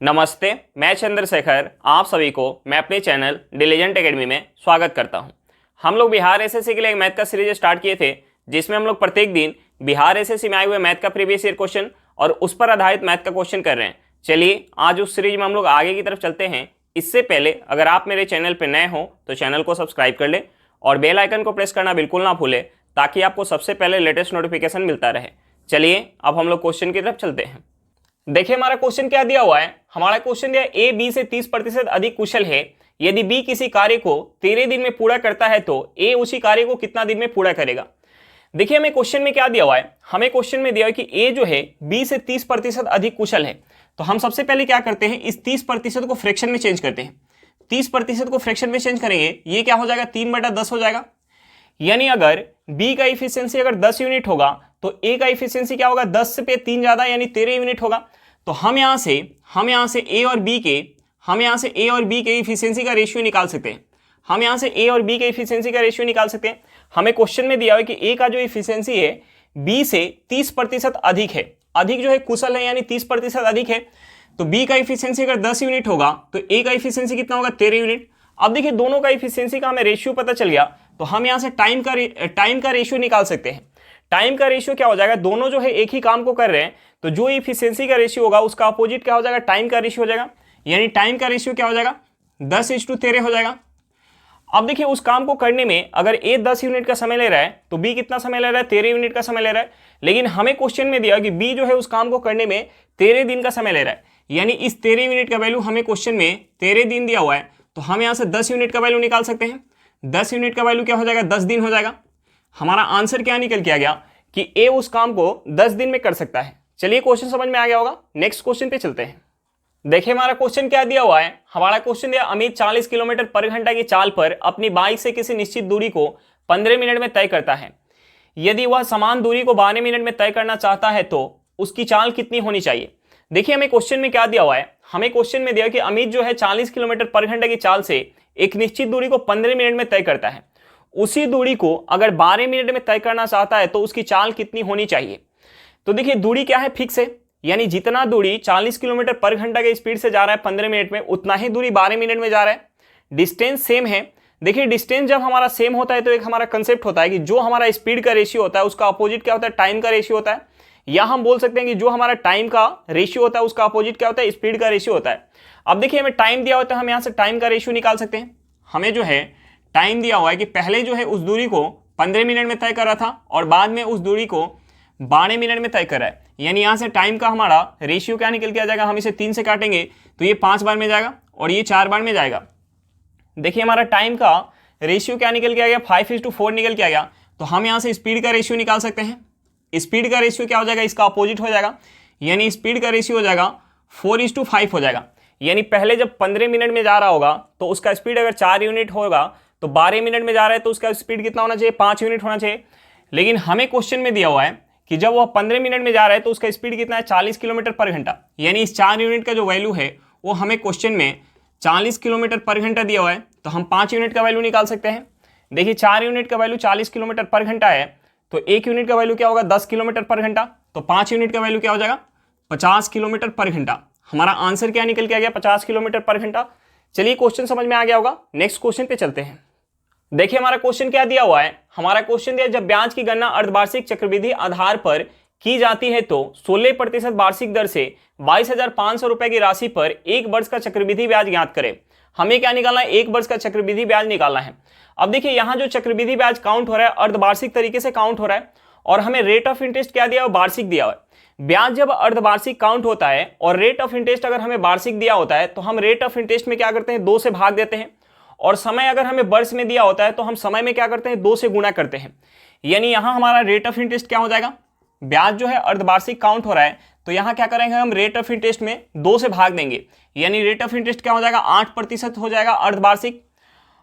नमस्ते, मैं चंद्रशेखर आप सभी को मैं अपने चैनल डिलीजेंट एकेडमी में स्वागत करता हूं। हम लोग बिहार एसएससी के लिए एक मैथ का सीरीज स्टार्ट किए थे, जिसमें हम लोग प्रत्येक दिन बिहार एसएससी में आए हुए मैथ का प्रीवियस ईयर क्वेश्चन और उस पर आधारित मैथ का क्वेश्चन कर रहे हैं। चलिए आज उस सीरीज में हम लोग आगे की तरफ चलते हैं। इससे पहले अगर आप मेरे चैनल पर नए हो तो चैनल को सब्सक्राइब कर ले और बेल आइकन को प्रेस करना बिल्कुल ना भूले, ताकि आपको सबसे पहले लेटेस्ट नोटिफिकेशन मिलता रहे। चलिए अब हम लोग क्वेश्चन की तरफ चलते हैं। देखिए हमारा क्वेश्चन क्या दिया हुआ है। हमारा क्वेश्चन दिया ए बी से 30% अधिक कुशल है। यदि बी किसी कार्य को 13 दिन में पूरा करता है तो ए उसी कार्य को कितना दिन में पूरा करेगा। देखिए हमें क्वेश्चन में क्या दिया हुआ है। हमें क्वेश्चन में दिया है कि ए जो है बी से 30% अधिक कुशल है। तो हम सबसे पहले क्या करते हैं, इस 30% को फ्रैक्शन में चेंज करते हैं। 30% को फ्रैक्शन में चेंज करेंगे, ये क्या हो जाएगा, 3/10 हो जाएगा। यानी अगर बी का इफिशियंसी अगर 10 यूनिट होगा तो ए का इफिशियंसी क्या होगा, 10 पे 3 ज्यादा यानी 13 यूनिट होगा। तो हम यहां से ए और बी के इफिशियंसी का रेशियो निकाल सकते हैं। हमें क्वेश्चन में दिया है कि ए का जो इफिशियंसी है बी से 30% अधिक है। अधिक जो है कुशल है, यानी 30% अधिक है। तो बी का इफिशियंसी अगर 10 यूनिट होगा तो ए का इफिशियंसी कितना होगा, 13 यूनिट। अब देखिए दोनों का इफिशियंसी का हमें रेशियो पता चल गया, तो हम यहां से टाइम का रेशियो निकाल सकते हैं। टाइम का रेशियो क्या हो जाएगा, दोनों जो है एक ही काम को कर रहे हैं, तो जो इफिशियंसी का रेशियो होगा उसका अपोजिट क्या हो जाएगा, टाइम का रेशियो हो जाएगा। यानी टाइम का रेशियो क्या हो जाएगा, 10:13 हो जाएगा। अब देखिए उस काम को करने में अगर ए 10 यूनिट का समय ले रहा है तो बी कितना समय ले रहा है, 13 यूनिट का समय ले रहा है। लेकिन हमें क्वेश्चन में दिया कि बी जो है उस काम को करने में 13 दिन का समय ले रहा है। यानी इस 13 यूनिट का वैल्यू हमें क्वेश्चन में 13 दिन दिया हुआ है, तो हम यहां से 10 यूनिट का वैल्यू निकाल सकते हैं। 10 यूनिट का वैल्यू क्या हो जाएगा, 10 दिन हो जाएगा। हमारा आंसर क्या निकल के आ गया कि ए उस काम को 10 दिन में कर सकता है। चलिए क्वेश्चन समझ में आ गया होगा। नेक्स्ट क्वेश्चन पे चलते हैं। देखिए हमारा क्वेश्चन क्या दिया हुआ है। हमारा क्वेश्चन दिया, अमित 40 किलोमीटर पर घंटा की चाल पर अपनी बाइक से किसी निश्चित दूरी को 15 मिनट में तय करता है। यदि वह समान दूरी को 12 मिनट में तय करना चाहता है तो उसकी चाल कितनी होनी चाहिए। देखिए हमें क्वेश्चन में क्या दिया हुआ है। हमें क्वेश्चन में दिया कि अमित जो है 40 किलोमीटर पर घंटा की चाल से एक निश्चित दूरी को 15 मिनट में तय करता है। उसी दूरी को अगर 12 मिनट में तय करना चाहता है तो उसकी चाल कितनी होनी चाहिए। तो देखिए दूरी क्या है, फिक्स है। यानी जितना दूरी 40 किलोमीटर पर घंटा के स्पीड से जा रहा है 15 मिनट में, उतना ही दूरी 12 मिनट में जा रहा है। डिस्टेंस सेम है। देखिए डिस्टेंस जब हमारा सेम होता है तो एक हमारा कंसेप्ट होता है कि जो हमारा स्पीड का रेशियो होता है उसका अपोजिट क्या होता है, टाइम का रेशियो होता है। या हम बोल सकते हैं कि जो हमारा टाइम का रेशियो होता है उसका अपोजिट क्या होता है, स्पीड का रेशियो होता है। अब देखिए हमें टाइम दिया होता है, हम यहाँ से टाइम का रेशियो निकाल सकते हैं। हमें जो है टाइम दिया हुआ है कि पहले जो है उस दूरी को 15 मिनट में तय कर रहा था और बाद में उस दूरी को 12 मिनट में तय कर रहा है। यानी यहाँ से टाइम का हमारा रेशियो क्या निकल के आ जाएगा, हम इसे 3 से काटेंगे तो ये 5 बार में जाएगा और ये 4 बार में जाएगा। देखिए हमारा टाइम का रेशियो क्या निकल के आ गया, 5:4 निकल के आ गया। तो हम यहाँ से स्पीड का रेशियो निकाल सकते हैं। स्पीड का रेशियो क्या हो जाएगा, इसका अपोजिट हो जाएगा। यानी स्पीड का रेशियो हो जाएगा 4:5 हो जाएगा। यानी पहले जब 15 मिनट में जा रहा होगा तो उसका स्पीड अगर 4 यूनिट होगा तो 12 मिनट में जा रहा है तो उसका स्पीड कितना होना चाहिए, 5 यूनिट होना चाहिए। लेकिन हमें क्वेश्चन में दिया हुआ है कि जब वह 15 मिनट में जा रहा है तो उसका स्पीड कितना है, 40 किलोमीटर पर घंटा। यानी इस 4 यूनिट का जो वैल्यू है वो हमें क्वेश्चन में 40 किलोमीटर पर घंटा दिया हुआ है, तो हम 5 यूनिट का वैल्यू निकाल सकते हैं। देखिए 4 यूनिट का वैल्यू 40 किलोमीटर पर घंटा है, तो 1 यूनिट का वैल्यू क्या होगा, 10 किलोमीटर पर घंटा। तो 5 यूनिट का वैल्यू क्या हो जाएगा, 50 किलोमीटर पर घंटा। हमारा आंसर क्या निकल के आ गया, 50 किलोमीटर पर घंटा। चलिए क्वेश्चन समझ में आ गया होगा। नेक्स्ट क्वेश्चन पे चलते हैं। देखिए हमारा क्वेश्चन क्या दिया हुआ है। हमारा क्वेश्चन दिया, जब ब्याज की गणना अर्धवार्षिक चक्रवृद्धि आधार पर की जाती है तो 16% वार्षिक दर से 22,500 रुपए की राशि पर 1 वर्ष का चक्रवृद्धि ब्याज ज्ञात करें। हमें क्या निकालना है, 1 वर्ष का चक्रवृद्धि ब्याज निकालना है। अब देखिए यहाँ जो चक्रवृद्धि ब्याज काउंट हो रहा है अर्धवार्षिक तरीके से काउंट हो रहा है और हमें रेट ऑफ इंटरेस्ट क्या दिया है, वार्षिक दिया हुआ है। ब्याज जब अर्धवार्षिक काउंट होता है और रेट ऑफ इंटरेस्ट अगर हमें वार्षिक दिया होता है तो हम रेट ऑफ इंटरेस्ट में क्या करते हैं, 2 से भाग देते हैं। और समय अगर हमें वर्ष में दिया होता है तो हम समय में क्या करते हैं, 2 से गुणा करते हैं। यानी यहाँ हमारा रेट ऑफ इंटरेस्ट क्या हो जाएगा, ब्याज जो है अर्धवार्षिक काउंट हो रहा है तो यहाँ क्या करेंगे, हम रेट ऑफ इंटरेस्ट में 2 से भाग देंगे। यानी रेट ऑफ इंटरेस्ट क्या हो जाएगा, 8% हो जाएगा अर्धवार्षिक।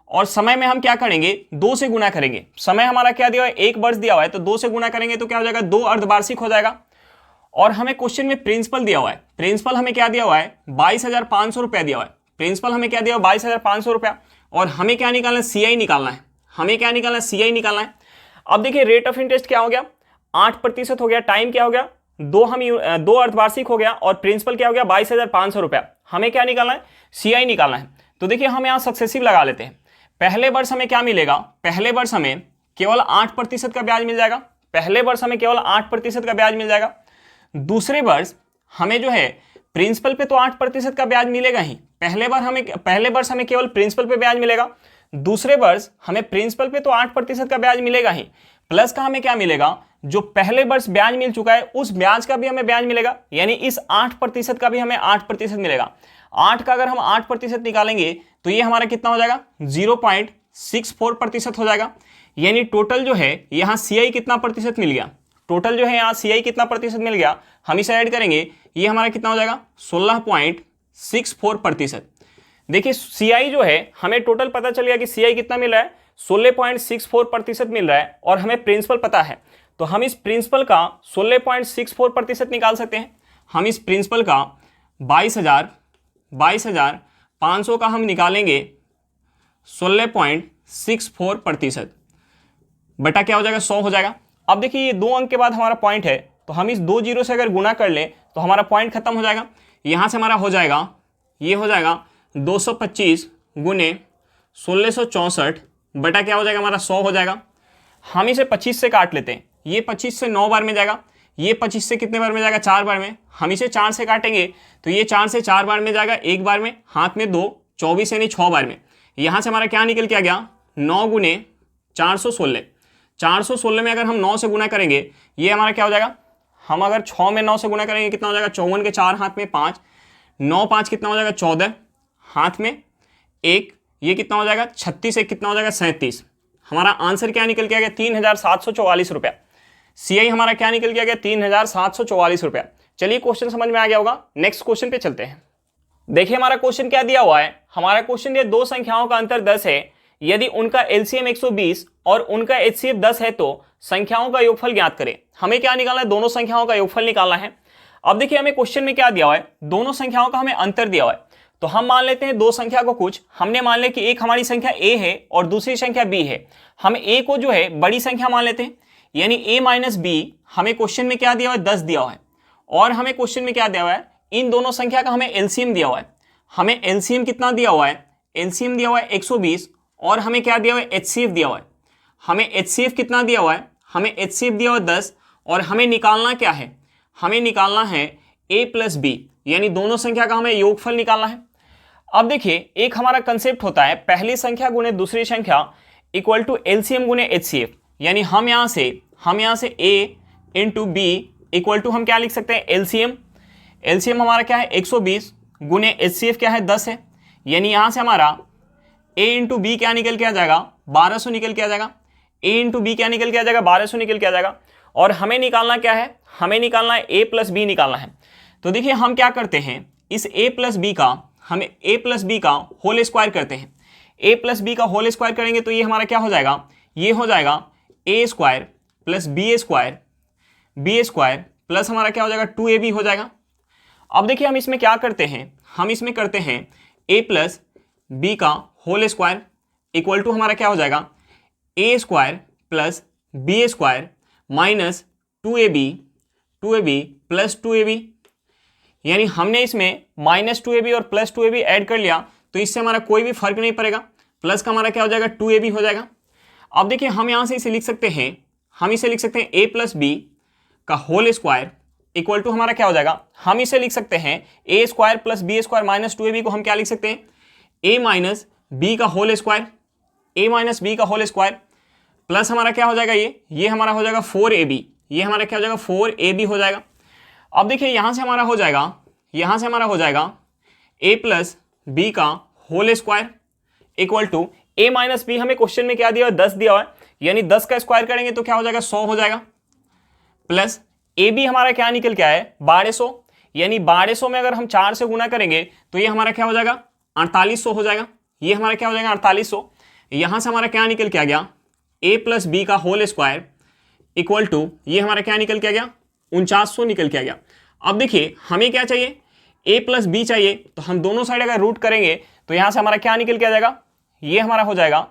और समय में हम क्या करेंगे, 2 से गुणा करेंगे। समय हमारा क्या दिया हुआ है, 1 वर्ष दिया हुआ है, तो 2 से गुणा करेंगे तो क्या हो जाएगा, 2 अर्धवार्षिक हो जाएगा। और हमें क्वेश्चन में प्रिंसिपल दिया हुआ है। प्रिंसिपल हमें क्या दिया हुआ है, 22,500 रुपया दिया हुआ है। प्रिंसिपल हमें क्या दिया हुआ, 22,500 रुपया। और हमें क्या निकालना है, सीआई निकालना है। हमें क्या निकालना है, सीआई निकालना है। अब देखिए रेट ऑफ इंटरेस्ट क्या हो गया, 8% हो गया। टाइम क्या हो गया, दो अर्धवार्षिक हो गया और प्रिंसिपल क्या हो गया 22,500 रुपया। हमें क्या निकालना है, सीआई निकालना है। तो देखिए हम यहाँ सक्सेसिव लगा लेते हैं। पहले वर्ष हमें क्या मिलेगा, पहले वर्ष हमें केवल 8% का ब्याज मिल जाएगा, पहले वर्ष हमें केवल 8% का ब्याज मिल जाएगा। दूसरे वर्ष हमें जो है प्रिंसिपल पे तो 8% का ब्याज मिलेगा ही, पहले वर्ष हमें केवल प्रिंसिपल पे ब्याज मिलेगा, दूसरे वर्ष हमें प्रिंसिपल पे तो 8% का ब्याज मिलेगा ही, प्लस का हमें क्या मिलेगा, जो पहले वर्ष ब्याज मिल चुका है उस ब्याज का भी हमें ब्याज मिलेगा, यानी इस 8% का भी हमें 8% मिलेगा। 8 का अगर हम 8% निकालेंगे तो ये हमारा कितना हो जाएगा, 0.64% हो जाएगा। यानी टोटल जो है यहाँ सीआई कितना प्रतिशत मिल गया, टोटल जो है यहाँ सीआई कितना प्रतिशत मिल गया, हम इसे ऐड करेंगे, ये हमारा कितना हो जाएगा 16.64%। देखिए सीआई जो है हमें टोटल पता चल गया कि सीआई कितना मिल रहा है, 16.64% मिल रहा है, और हमें प्रिंसिपल पता है तो हम इस प्रिंसिपल का 16.64% निकाल सकते हैं। हम इस प्रिंसिपल का 22,500 का हम निकालेंगे 16.64% बटा क्या हो जाएगा 100 हो जाएगा। अब देखिए ये 2 अंक के बाद हमारा पॉइंट है तो हम इस 2 जीरो से अगर गुना कर लें तो हमारा पॉइंट खत्म हो जाएगा। यहाँ से हमारा हो जाएगा, ये हो जाएगा 225 गुने 1664 बटा क्या हो जाएगा हमारा 100 हो जाएगा। हम इसे 25 से काट लेते हैं, ये 25 से 9 बार में जाएगा, ये 25 से कितने बार में जाएगा 4 बार में, हम इसे 4 से काटेंगे तो ये 4 से 4 बार में जाएगा, एक बार में हाथ में 2, 24 यानी 6 बार में। यहाँ से हमारा क्या निकल के आ गया 9 गुने 416, 416 में अगर हम 9 से गुना करेंगे ये हमारा क्या हो जाएगा, हम अगर 6 में 9 से गुना करेंगे कितना हो जाएगा 54 के 4 हाथ में 5, 9 5 कितना हो जाएगा 14 हाथ में 1, ये कितना हो जाएगा 36, एक कितना हो जाएगा 37। हमारा आंसर क्या निकल के आ गया 3,744 रुपया। सीआई हमारा क्या निकल के आ गया 3,744 रुपया। चलिए क्वेश्चन समझ में आ गया होगा, नेक्स्ट क्वेश्चन पे चलते हैं। देखिए हमारा क्वेश्चन क्या दिया हुआ है, हमारा क्वेश्चन ये दो संख्याओं का अंतर 10 है, यदि उनका एलसीएम 120 और उनका एचसीएफ 10 है तो संख्याओं का योगफल ज्ञात करें। हमें क्या निकालना है, दोनों संख्याओं का योगफल निकालना है। अब देखिए हमें क्वेश्चन में क्या दिया हुआ है, दोनों संख्याओं का हमें अंतर दिया हुआ है, तो हम मान लेते हैं दो संख्या को कुछ, हमने मान लिया कि एक हमारी संख्या a है और दूसरी संख्या b है। हम a को जो है बड़ी संख्या मान लेते हैं, यानी a माइनस b हमें क्वेश्चन में क्या दिया हुआ है 10 दिया हुआ है, और हमें क्वेश्चन में क्या दिया हुआ है, इन दोनों संख्या का हमें एलसीएम दिया हुआ है। हमें एलसीएम कितना दिया हुआ है, एलसीएम दिया हुआ है 120, और हमें क्या दिया हुआ है एचसीएफ दिया हुआ है। हमें एचसीएफ कितना दिया हुआ है, हमें एचसीएफ दिया हुआ है 10, और हमें निकालना क्या है, हमें निकालना है a प्लस बी, यानी दोनों संख्या का हमें योगफल निकालना है। अब देखिए एक हमारा कंसेप्ट होता है पहली संख्या गुने दूसरी संख्या इक्वल टू एलसीएम गुने एचसीएफ, यानी हम यहाँ से a into B equal to हम क्या लिख सकते हैं एलसीएम। एलसीएम हमारा क्या है 120 गुने एचसीएफ क्या है 10 है, यानी यहाँ से हमारा a इंटू बी क्या निकल के आ जाएगा 1200 निकल के आ जाएगा, a इंटू बी क्या निकल के आ जाएगा 1200 निकल के आ जाएगा। और हमें निकालना क्या है, हमें निकालना है a प्लस बी निकालना है। तो देखिए हम क्या करते हैं, इस a प्लस बी का हमें a प्लस बी का होल स्क्वायर करते हैं। a प्लस बी का होल स्क्वायर करेंगे तो ये हमारा क्या हो जाएगा, ये हो जाएगा a square plus B square plus हमारा क्या हो जाएगा 2ab हो जाएगा। अब देखिए हम इसमें क्या करते हैं, हम इसमें करते हैं a प्लस बी का होल स्क्वायर इक्वल टू हमारा क्या हो जाएगा a square plus B square minus 2ab plus 2ab, यानी हमने इसमें माइनस 2ab और प्लस 2ab ऐड कर लिया तो इससे हमारा कोई भी फर्क नहीं पड़ेगा, प्लस का हमारा क्या हो जाएगा 2ab हो जाएगा। अब देखिए हम यहाँ से इसे लिख सकते हैं, हम इसे लिख सकते हैं a प्लस बी का होल स्क्वायर इक्वल टू हमारा क्या हो जाएगा, हम इसे लिख सकते हैं a square plus B square minus 2ab को हम क्या लिख सकते हैं a माइनस बी का whole square, a minus B का होल स्क्वायर प्लस हमारा क्या हो जाएगा ये हमारा हो जाएगा 4ab, ये हमारा क्या हो जाएगा 4ab हो जाएगा। अब देखिए यहाँ से हमारा हो जाएगा a प्लस बी का whole square equal to a minus B, हमें क्वेश्चन में क्या दिया हुआ 10 दिया हुआ है, यानी 10 का स्क्वायर करेंगे तो क्या हो जाएगा 100 हो जाएगा, प्लस ए बी हमारा क्या निकल के आया है 1200, यानी 1200 में अगर हम 4 से गुना करेंगे तो ये हमारा क्या हो जाएगा 4800 हो जाएगा, ये हमारा क्या हो जाएगा 4800। यहाँ से हमारा क्या निकल के आ गया a प्लस बी का होल स्क्वायर इक्वल टू ये हमारा क्या निकल के आ गया 4900 निकल के आ गया। अब देखिए हमें क्या चाहिए a प्लस बी चाहिए, तो हम दोनों साइड अगर रूट करेंगे तो यहाँ से हमारा क्या निकल के आ जाएगा, ये हमारा हो जाएगा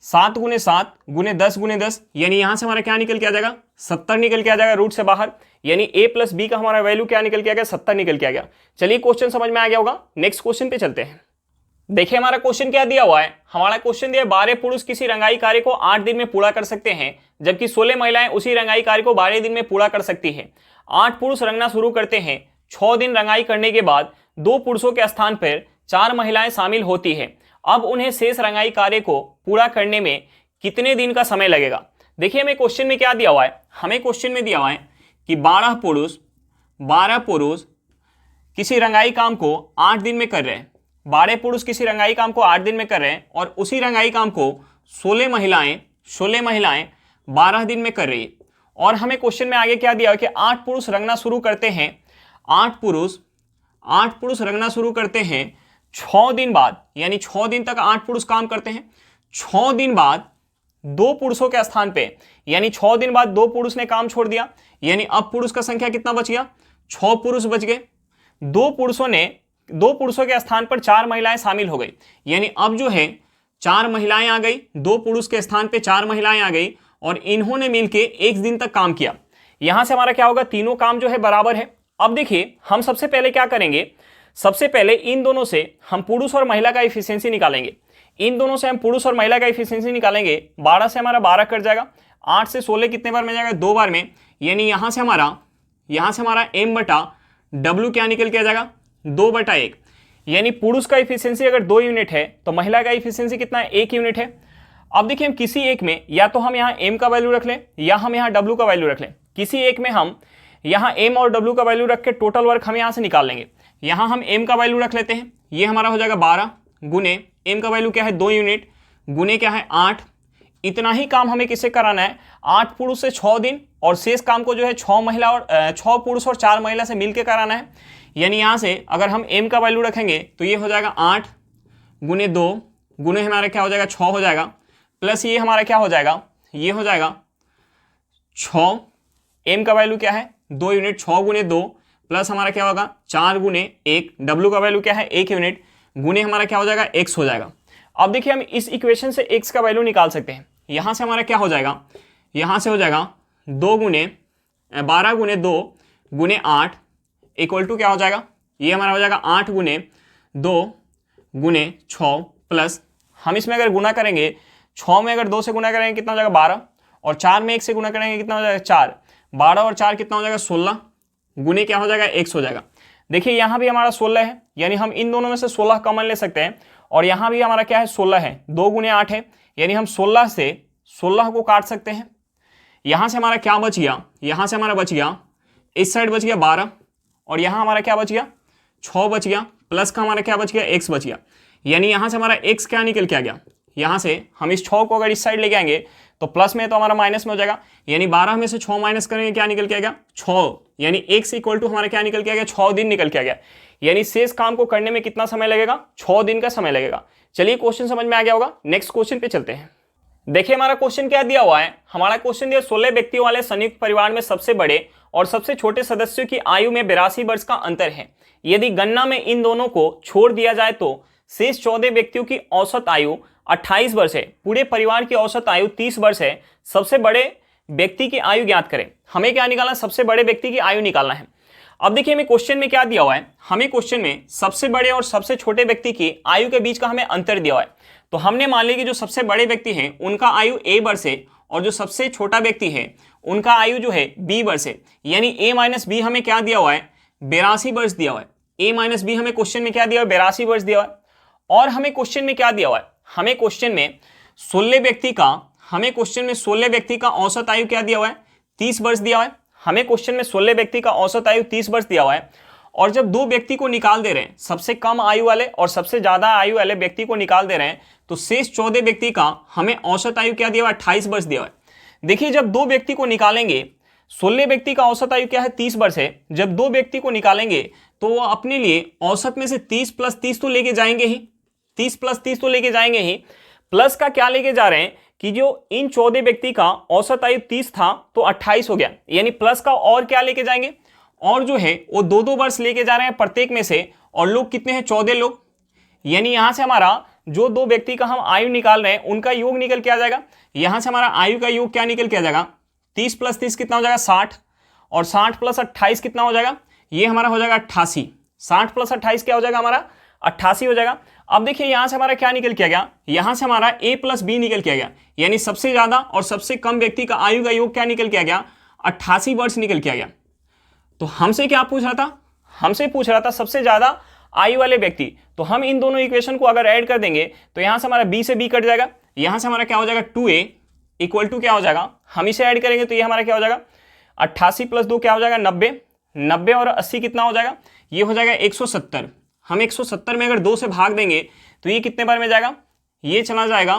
7 गुने 7 गुने 10 गुने 10, यानी यहां से हमारा क्या निकल के आ जाएगा 70 निकल के आ जाएगा रूट से बाहर, यानी a प्लस बी का हमारा वैल्यू क्या निकल के आ गया 70 निकल के आ गया। चलिए क्वेश्चन समझ में आ गया होगा, नेक्स्ट क्वेश्चन पे चलते हैं। देखिए हमारा क्वेश्चन क्या दिया हुआ है, हमारा क्वेश्चन दिया 12 पुरुष किसी रंगाई कार्य को 8 दिन में पूरा कर सकते हैं, जबकि 16 महिलाएं उसी रंगाई कार्य को 12 दिन में पूरा कर सकती हैं। 8 पुरुष रंगना शुरू करते हैं, 6 दिन रंगाई करने के बाद 2 पुरुषों के स्थान पर 4 महिलाएं शामिल होती है। अब उन्हें शेष रंगाई कार्य को पूरा करने में कितने दिन का समय लगेगा। देखिए हमें क्वेश्चन में क्या दिया हुआ है, हमें क्वेश्चन में दिया हुआ है कि 12 पुरुष किसी रंगाई काम को 8 दिन में कर रहे हैं। 12 पुरुष किसी रंगाई काम को 8 दिन में कर रहे हैं और उसी रंगाई काम को 16 महिलाएं 12 दिन में कर रही है। और हमें क्वेश्चन में आगे क्या दिया है कि 8 पुरुष रंगना शुरू करते हैं, 8 पुरुष रंगना शुरू करते हैं 6 दिन बाद, यानी 6 दिन तक 8 पुरुष काम करते हैं। 6 दिन बाद 2 पुरुषों के स्थान पे, यानी 6 दिन बाद 2 पुरुष ने काम छोड़ दिया, यानी अब पुरुष का संख्या कितना बच गया 6 पुरुष बच गए। 2 पुरुषों के स्थान पर 4 महिलाएं शामिल हो गई, यानी अब जो है 4 महिलाएं आ गई, 2 पुरुष के स्थान पे 4 महिलाएं आ गई और इन्होंने मिलके 1 दिन तक काम किया। यहां से हमारा क्या होगा, तीनों काम जो है बराबर है। अब देखिए हम सबसे पहले क्या करेंगे, सबसे पहले इन दोनों से हम पुरुष और महिला का एफिशिएंसी निकालेंगे। इन दोनों से हम पुरुष और महिला का एफिशिएंसी निकालेंगे। 12 से हमारा 12 कट जाएगा, 8 से 16 कितने बार में जाएगा 2 बार में, यानी यहां से हमारा m बटा w क्या निकल के आ जाएगा 2/1। यानी पुरुष का एफिशिएंसी अगर 2 यूनिट है तो महिला का एफिशिएंसी कितना है 1 यूनिट है। अब देखिए हम किसी एक में या तो हम यहाँ m का वैल्यू रख लें या हम यहाँ w का वैल्यू रख लें। किसी एक में हम यहाँ m और w का वैल्यू रख के टोटल वर्क हम यहाँ से निकाल लेंगे। यहाँ हम m का वैल्यू रख लेते हैं, ये हमारा हो जाएगा 12 गुने m का वैल्यू क्या है 2 यूनिट गुने क्या है 8। इतना ही काम हमें किससे कराना है 8 पुरुष से 6 दिन और शेष काम को जो है 6 पुरुष और 4 महिला से मिलकर कराना है। यानी यहाँ से अगर हम m का वैल्यू रखेंगे तो ये हो जाएगा 8 गुने 2 गुने हमारा क्या हो जाएगा 6 हो जाएगा, प्लस ये हमारा क्या हो जाएगा, ये हो जाएगा 6, m का वैल्यू क्या है 2 यूनिट, 6 गुने 2 प्लस हमारा क्या होगा 4 गुने 1, w का वैल्यू क्या है 1 यूनिट गुने हमारा क्या हो जाएगा x हो जाएगा। अब देखिए हम इस इक्वेशन से x का वैल्यू निकाल सकते हैं। यहाँ से हमारा क्या हो जाएगा, यहाँ से हो जाएगा 12 गुने 2 गुने 8 इक्वल टू क्या हो जाएगा, ये हमारा हो जाएगा 8 गुने 2 गुने 6 प्लस हम इसमें अगर गुना करेंगे 6 में अगर 2 से गुना करेंगे कितना हो जाएगा 12 और 4 में 1 से गुना करेंगे कितना हो जाएगा 4, 12 और 4 कितना हो जाएगा 16 गुने क्या हो जाएगा x हो जाएगा। देखिए यहाँ भी हमारा 16 है, यानी हम इन दोनों में से 16 कॉमन ले सकते हैं और यहाँ भी हमारा क्या है 16 है, 2 गुने 8 है, यानी हम 16 से 16 को काट सकते हैं। यहाँ से हमारा क्या बच गया, यहाँ से हमारा बच गया इस साइड बच गया 12 और यहाँ हमारा क्या बच गया 6 बच गया, प्लस का हमारा क्या बच गया x बच गया। यानी यहाँ से हमारा x क्या निकल के आ गया, यहाँ से हम इस 6 को अगर इस साइड लेके आएंगे तो प्लस में तो हमारा माइनस में हो जाएगा, यानी 12 में से 6 माइनस करेंगे क्या निकल के आ गया 6, यानी x इक्वल टू हमारा क्या निकल के आ गया 6 दिन निकल के आ गया। यानी शेष काम को करने में कितना समय लगेगा 6 दिन का समय लगेगा। चलिए क्वेश्चन समझ में आ गया होगा, नेक्स्ट क्वेश्चन पे चलते हैं। देखिए हमारा क्वेश्चन क्या दिया हुआ है, हमारा क्वेश्चन दिया 16 व्यक्तियों वाले संयुक्त परिवार में सबसे बड़े और सबसे छोटे सदस्यों की आयु में 82 वर्ष का अंतर है। यदि गणना में इन दोनों को छोड़ दिया जाए तो शेष 14 व्यक्तियों की औसत आयु 28 वर्ष है, पूरे परिवार की औसत आयु 30 वर्ष है। सबसे बड़े व्यक्ति की आयु ज्ञात करें। हमें क्या निकालना है, सबसे बड़े व्यक्ति की आयु निकालना है। अब देखिए हमें क्वेश्चन में क्या दिया हुआ है, हमें क्वेश्चन में सबसे बड़े और सबसे छोटे व्यक्ति की आयु के बीच का हमें अंतर दिया हुआ है। तो हमने मान लिया कि जो सबसे बड़े व्यक्ति हैं उनका आयु a वर्ष है और जो सबसे छोटा व्यक्ति है उनका आयु जो है b वर्ष है। यानी a माइनस बी हमें क्या दिया हुआ है 82 वर्ष दिया हुआ है। a माइनस बी हमें क्वेश्चन में क्या दिया हुआ है 82 वर्ष दिया हुआ है। और हमें क्वेश्चन में क्या दिया हुआ है, हमें क्वेश्चन में 16 व्यक्ति का औसत आयु क्या दिया हुआ है 30 वर्ष दिया हुआ है। हमें क्वेश्चन में 16 व्यक्ति का औसत आयु 30 वर्ष दिया हुआ है और जब 2 व्यक्ति को निकाल दे रहे हैं, सबसे कम आयु वाले और सबसे ज्यादा आयु वाले व्यक्ति को निकाल दे रहे हैं, तो शेष 14 व्यक्ति का हमें औसत आयु क्या दिया हुआ है 28 वर्ष दिया हुआ है। देखिए जब 2 व्यक्ति को निकालेंगे, 16 व्यक्ति का औसत आयु क्या है 30 वर्ष है, जब 2 व्यक्ति को निकालेंगे तो वो अपने लिए औसत में से 30 प्लस 30 तो लेके जाएंगे ही, 30 प्लस 30 तो लेके जाएंगे ही, प्लस का क्या लेके जा रहे हैं कि जो इन 14 व्यक्ति का औसत आयु 30 था तो 28 हो गया, यानी प्लस का और क्या लेके जाएंगे, और जो है वो 2-2 वर्ष लेके जा रहे हैं प्रत्येक में से, और लोग कितने हैं 14 लोग। यानी यहां से हमारा जो दो व्यक्ति का हम आयु निकाल रहे हैं उनका योग निकल के आ जाएगा। यहां से हमारा आयु का योग क्या निकल के आ जाएगा, 30 + 30 कितना हो जाएगा 60, और 60 + 28 कितना हो जाएगा, ये हमारा हो जाएगा 88। 60 + 28 क्या हो जाएगा हमारा 88 हो जाएगा। अब देखिए यहां से हमारा क्या निकल के आ गया, यहां से हमारा a + b निकल के आ गया, यानी सबसे ज्यादा और सबसे कम व्यक्ति का आयु का योग क्या निकल के आ गया, 88 वर्ष निकल के आ गया। तो हमसे क्या पूछ रहा था, हमसे पूछ रहा था सबसे ज्यादा आयु वाले व्यक्ति। तो हम इन दोनों इक्वेशन को अगर ऐड कर देंगे तो यहां से हमारा b से b कट जाएगा, यहां से हमारा क्या हो जाएगा 2a = क्या हो जाएगा, हम इसे ऐड करेंगे तो ये हमारा क्या हो जाएगा 88 + 2 क्या हो जाएगा 90, 90 और 80 कितना हो जाएगा, ये हो जाएगा 170। हम 170 में अगर 2 से भाग देंगे तो ये कितने बार में जाएगा, ये चला जाएगा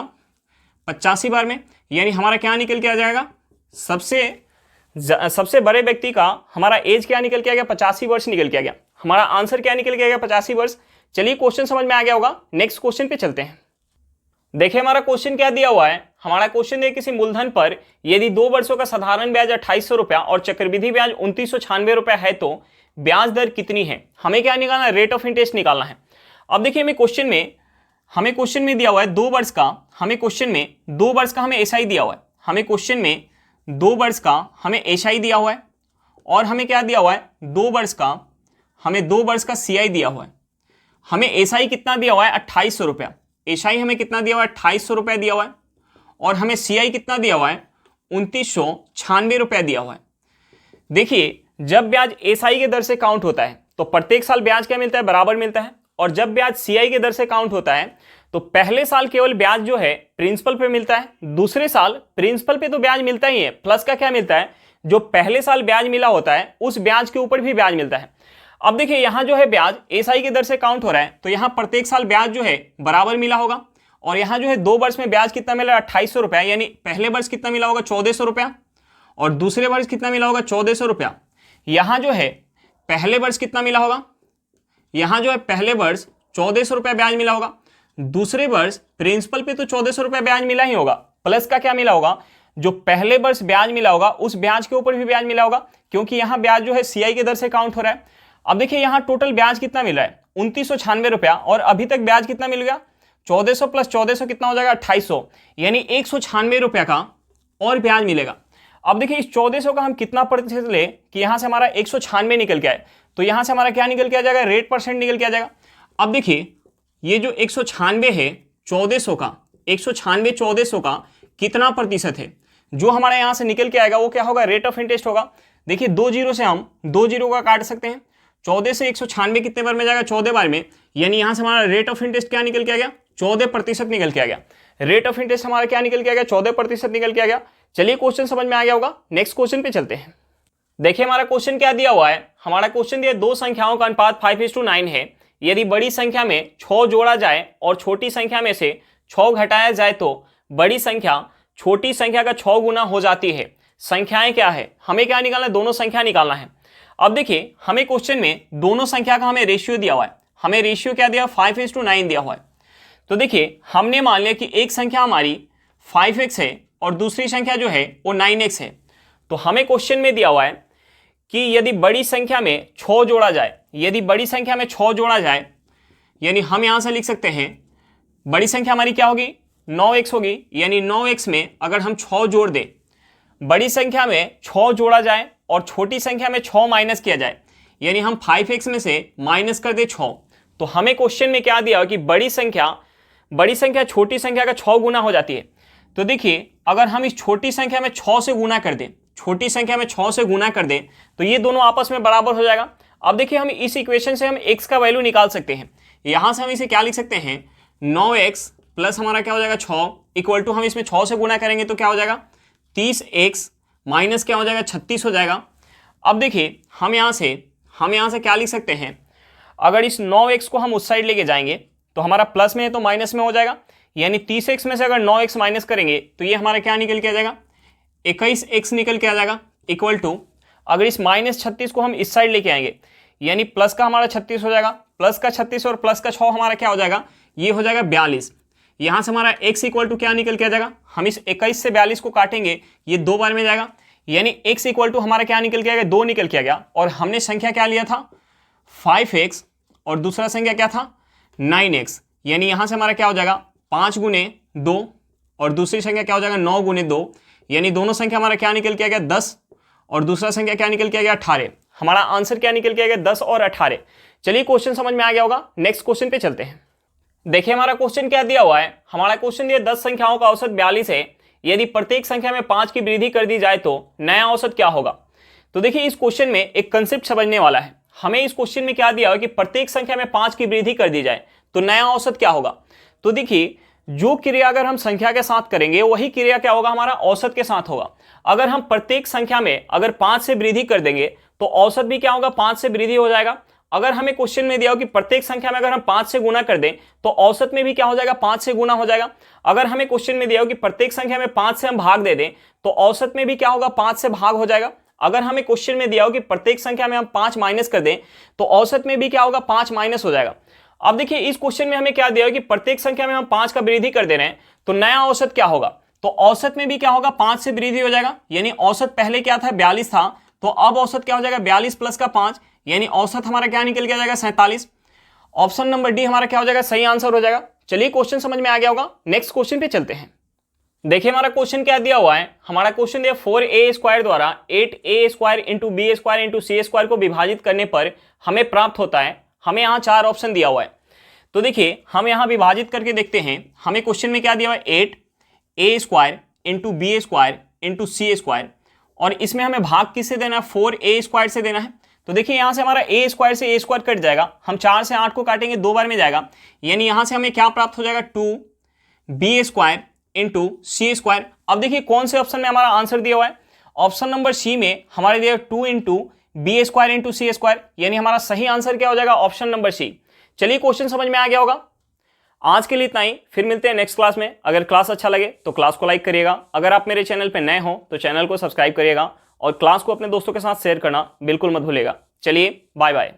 85 बार में, यानी हमारा क्या निकल के आ जाएगा, सबसे बड़े व्यक्ति का हमारा एज क्या निकल के आ गया, 85 वर्ष निकल के आ गया। हमारा आंसर क्या निकल के आ गया 85 वर्ष। चलिए क्वेश्चन समझ में आ गया होगा, नेक्स्ट क्वेश्चन पे चलते हैं। देखिए हमारा क्वेश्चन क्या दिया हुआ है, हमारा क्वेश्चन है किसी मूलधन पर यदि 2 वर्षों का साधारण ब्याज 2800 रुपया और चक्रवृद्धि ब्याज 2996 रुपया है तो ब्याज दर कितनी है। हमें क्या निकालना है, रेट ऑफ इंटरेस्ट निकालना है। अब देखिए हमें क्वेश्चन में दिया हुआ है 2 वर्ष का, हमें क्वेश्चन में 2 वर्ष का हमें एसआई दिया हुआ है, हमें क्वेश्चन में 2 वर्ष का हमें एसआई दिया हुआ है, और हमें क्या दिया हुआ है 2 वर्ष का, हमें 2 वर्ष का सीआई दिया हुआ है। हमें एसआई कितना दिया हुआ है 2800 रुपया, एसआई हमें कितना दिया हुआ है 2800 रुपया दिया हुआ है, और हमें सीआई कितना दिया हुआ है 2996 रुपया दिया हुआ है। देखिए जब ब्याज एसआई के दर से काउंट होता है तो प्रत्येक साल ब्याज क्या मिलता है, बराबर मिलता है, और जब ब्याज सीआई के दर से काउंट होता है तो पहले साल केवल ब्याज जो है प्रिंसिपल पे मिलता है, दूसरे साल प्रिंसिपल पे तो ब्याज मिलता ही है, प्लस का क्या मिलता है, जो पहले साल ब्याज मिला होता है उस ब्याज के ऊपर भी ब्याज मिलता है। अब देखिए यहां जो है ब्याज एसआई के दर से काउंट हो रहा है तो यहां प्रत्येक साल ब्याज जो है बराबर मिला होगा, और यहां जो है 2 वर्ष में ब्याज कितना मिला 2800 रुपया, यानी पहले वर्ष कितना मिला होगा 1400 रुपया, और दूसरे वर्ष कितना मिला होगा 1400 रुपया। यहां जो है पहले वर्ष कितना मिला होगा, यहां जो है पहले वर्ष 1400 रुपया ब्याज मिला होगा, दूसरे वर्ष प्रिंसिपल पे तो 1400 रुपया ब्याज मिला ही होगा, प्लस का क्या मिला होगा, जो पहले वर्ष ब्याज मिला होगा उस ब्याज के ऊपर भी ब्याज मिला होगा, क्योंकि यहां ब्याज जो है सीआई के दर से काउंट हो रहा है। अब देखिए यहां टोटल ब्याज कितना मिल रहा है 2996 रुपया, और अभी तक ब्याज कितना मिल गया 1400 + 1400 कितना हो जाएगा 2800, यानी 196 रुपया का और ब्याज मिलेगा। अब देखिए इस 1400 का हम कितना प्रतिशत ले कि यहां से हमारा 196 निकल के आए, तो यहां से हमारा क्या निकल के आ जाएगा, रेट परसेंट निकल के आ जाएगा। अब देखिए ये जो 196 है 1400 का, 196 1400 का कितना प्रतिशत है, जो हमारे यहां से निकल के आएगा वो क्या होगा, रेट ऑफ इंटरेस्ट होगा। देखिए 2 जीरो से हम 2 जीरो का काट सकते हैं, 14 से 196 कितने बार में जाएगा 14 बार में, यानी यहां से हमारा रेट ऑफ इंटरेस्ट क्या निकल के आ गया 14% निकल के आ गया। रेट ऑफ इंटरेस्ट हमारा क्या निकल के आ गया 14% निकल के आ गया। चलिए क्वेश्चन समझ में आ गया होगा, नेक्स्ट क्वेश्चन पे चलते हैं। देखिए हमारा क्वेश्चन क्या दिया हुआ है, हमारा क्वेश्चन दिया 2 संख्याओं का अनुपात 5:9 है, यदि बड़ी संख्या में 6 जोड़ा जाए और छोटी संख्या में से 6 घटाया जाए तो बड़ी संख्या छोटी संख्या का 6 गुना हो जाती है। संख्याएं क्या है, हमें क्या निकालना है, दोनों संख्या निकालना है। अब देखिए हमें क्वेश्चन में दोनों संख्या का हमें रेशियो दिया हुआ है, हमें रेशियो क्या दिया 5:9 दिया हुआ है। तो देखिए हमने मान लिया कि एक संख्या हमारी 5x है और दूसरी संख्या जो है वो 9x है। तो हमें क्वेश्चन में दिया हुआ है कि यदि बड़ी संख्या में 6 जोड़ा जाए, यदि बड़ी संख्या में 6 जोड़ा जाए, यानी हम यहां से लिख सकते हैं बड़ी संख्या हमारी क्या होगी 9x होगी, यानी 9x में अगर हम 6 जोड़ दें, बड़ी संख्या में 6 जोड़ा जाए और छोटी संख्या में 6 माइनस किया जाए, यानी हम 5x में से माइनस कर दे 6, तो हमें क्वेश्चन में क्या दिया कि बड़ी संख्या छोटी संख्या का 6 गुना हो जाती है। तो देखिए अगर हम इस छोटी संख्या में 6 से गुना कर दें, छोटी संख्या में 6 से गुना कर दें तो ये दोनों आपस में बराबर हो जाएगा। अब देखिए हम इस इक्वेशन से हम x का वैल्यू निकाल सकते हैं। यहां से हम इसे क्या लिख सकते हैं 9x प्लस हमारा क्या हो जाएगा 6 इक्वल टू हम इसमें 6 से गुना करेंगे तो क्या हो जाएगा 30x माइनस क्या हो जाएगा 36 हो जाएगा। अब देखिए हम यहाँ से क्या लिख सकते हैं, अगर इस 9x को हम उस साइड लेके जाएंगे तो हमारा प्लस में है तो माइनस में हो जाएगा, यानी 30x में से अगर 9x माइनस करेंगे तो ये हमारा क्या निकल के आ जाएगा 21x निकल के आ जाएगा, इक्वल टू अगर इस -36 को हम इस साइड लेके आएंगे यानी प्लस का हमारा 36 हो जाएगा, प्लस का 36 और प्लस का 6 हमारा क्या हो जाएगा, ये हो जाएगा 42। यहाँ से हमारा x इक्वल टू क्या निकल के आ जाएगा, हम इस 21 से 42 को काटेंगे ये 2 बार में जाएगा, यानी x इक्वल टू हमारा क्या निकल के आएगा 2 निकल के आ गया। और हमने संख्या क्या लिया था 5x और दूसरा संख्या क्या था 9x, यानी यहां से हमारा क्या हो जाएगा 5 गुने 2 और दूसरी संख्या क्या हो जाएगा 9 गुने 2, यानी दोनों संख्या हमारा क्या निकल के आ गया 10 और दूसरा संख्या क्या निकल के आ गया 18। हमारा आंसर क्या निकल के आ गया 10 और 18। चलिए क्वेश्चन समझ में आ गया होगा, नेक्स्ट क्वेश्चन पे चलते हैं। देखिए हमारा क्वेश्चन क्या दिया हुआ है, हमारा क्वेश्चन दिया 10 संख्याओं का औसत 42 है, यदि प्रत्येक संख्या में 5 की वृद्धि कर दी जाए तो नया औसत क्या होगा। तो देखिए इस क्वेश्चन में एक कंसेप्ट समझने वाला है। हमें इस क्वेश्चन में क्या दिया हुआ कि प्रत्येक संख्या में 5 की वृद्धि कर दी जाए तो नया औसत क्या होगा। तो देखिए जो क्रिया अगर हम संख्या के साथ करेंगे वही क्रिया क्या होगा हमारा औसत के साथ होगा। अगर हम प्रत्येक संख्या में अगर 5 से वृद्धि कर देंगे तो औसत भी क्या होगा 5 से वृद्धि हो जाएगा। अगर हमें क्वेश्चन में दिया हो कि प्रत्येक संख्या में अगर हम 5 से गुना कर दें तो औसत में भी क्या हो जाएगा 5 से गुना हो जाएगा। अगर हमें क्वेश्चन में दिया हो कि प्रत्येक संख्या में 5 से हम भाग दे दें तो औसत में भी क्या होगा 5 से भाग हो जाएगा। अगर हमें क्वेश्चन में दिया हो कि प्रत्येक संख्या में हम 5 माइनस कर दें तो औसत में भी क्या होगा 5 माइनस हो जाएगा। अब देखिए इस क्वेश्चन में हमें क्या दिया हो कि प्रत्येक संख्या में हम 5 का वृद्धि कर दे रहे हैं तो नया औसत क्या होगा। तो औसत में भी क्या होगा 5 से वृद्धि हो जाएगा, यानी औसत पहले क्या था 42 था तो अब औसत क्या हो जाएगा 42 प्लस का 5, यानी औसत हमारा क्या निकल के आ जाएगा 47। ऑप्शन नंबर डी हमारा क्या हो जाएगा सही आंसर हो जाएगा। चलिए क्वेश्चन समझ में आ गया होगा, नेक्स्ट क्वेश्चन पे चलते हैं। देखिए हमारा क्वेश्चन क्या दिया हुआ है, हमारा क्वेश्चन दिया 4a² द्वारा 8a² into b² into c² को विभाजित करने पर हमें प्राप्त होता है। हमें यहाँ 4 ऑप्शन दिया हुआ है, तो देखिए हम यहाँ विभाजित करके देखते हैं। हमें क्वेश्चन में क्या दिया हुआ है 8a² into b² into c² और इसमें हमें भाग किससे देना है 4a² से देना है। तो देखिए यहाँ से हमारा a² से a² कट जाएगा, हम 4 से 8 को काटेंगे 2 बार में जाएगा, यानी यहाँ से हमें क्या प्राप्त हो जाएगा 2b² इंटू c²। अब देखिए कौन से ऑप्शन में हमारा आंसर दिया हुआ है, ऑप्शन नंबर सी में हमारे दिया 2 इंटू b² इंटू c², यानी हमारा सही आंसर क्या हो जाएगा ऑप्शन नंबर सी। चलिए क्वेश्चन समझ में आ गया होगा। आज के लिए इतना ही, फिर मिलते हैं नेक्स्ट क्लास में। अगर क्लास अच्छा लगे तो क्लास को लाइक करिएगा, अगर आप मेरे चैनल पर नए हो तो चैनल को सब्सक्राइब करिएगा और क्लास को अपने दोस्तों के साथ शेयर करना बिल्कुल मत भूलिएगा। चलिए बाय बाय।